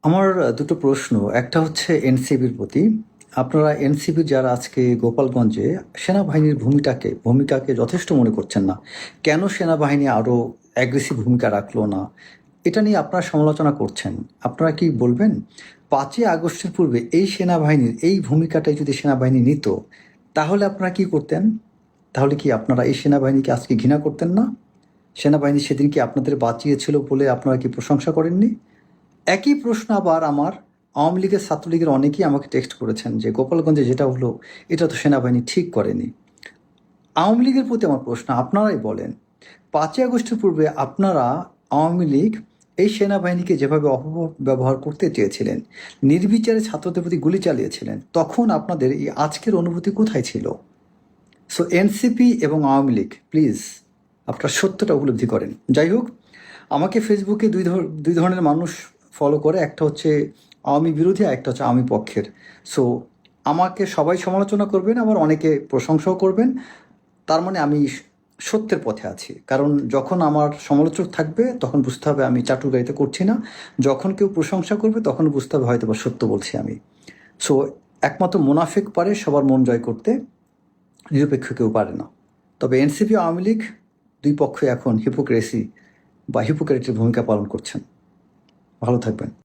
আমার দুটো প্রশ্ন। একটা হচ্ছে এনসিপির প্রতি। আপনারা এনসিপি যারা আজকে গোপালগঞ্জে সেনাবাহিনীর ভূমিকাকে যথেষ্ট মনে করছেন না, কেন সেনাবাহিনী আরও অ্যাগ্রেসিভ ভূমিকা রাখলো না, এটা নিয়ে আপনারা সমালোচনা করছেন। আপনারা কি বলবেন 5ই আগস্টের পূর্বে এই সেনাবাহিনীর এই ভূমিকাটাই যদি সেনাবাহিনী নিত, তাহলে আপনারা কি করতেন? তাহলে কি আপনারা এই সেনাবাহিনীকে আজকে ঘৃণা করতেন না? সেনাবাহিনী সেদিন কি আপনাদের বাঁচিয়েছিল বলে আপনারা কি প্রশংসা করেননি? একই প্রশ্ন আবার আমার আওয়ামী লীগের, ছাত্রলীগের অনেকেই আমাকে টেক্সট করেছেন যে গোপালগঞ্জে যেটা হলো এটা তো সেনাবাহিনী ঠিক করেনি। আওয়ামী লীগের প্রতি আমার প্রশ্ন, আপনারাই বলেন 5ই আগস্টের পূর্বে আপনারা আওয়ামী লীগ এই সেনাবাহিনীকে যেভাবে অপব্যবহার করতে চেয়েছিলেন, নির্বিচারে ছাত্রদের প্রতি গুলি চালিয়েছিলেন, তখন আপনাদের এই আজকের অনুভূতি কোথায় ছিল? সো এনসিপি এবং আওয়ামী লীগ, প্লিজ আপনারা সত্যটা উপলব্ধি করেন। যাই হোক, আমাকে ফেসবুকে দুই ধরনের মানুষ ফলো করে, একটা হচ্ছে আওয়ামী বিরোধী আর একটা হচ্ছে আওয়ামী পক্ষের। সো আমাকে সবাই সমালোচনা করবেন, আবার অনেকে প্রশংসাও করবেন। তার মানে আমি সত্যের পথে আছি, কারণ যখন আমার সমালোচক থাকবে তখন বুঝতে হবে আমি চাটুকারিতা করছি না, যখন কেউ প্রশংসা করবে তখন বুঝতে হবে হয়তো বা সত্য বলছি আমি। সো একমাত্র মুনাফিক পারে সবার মন জয় করতে, নিরপেক্ষ কেউ পারে না। তবে এনসিপি আওয়ামী লীগ দুই পক্ষই এখন হিপোক্রেসি বা হিপোক্রেটের ভূমিকা পালন করছেন। ভালো থাকবেন।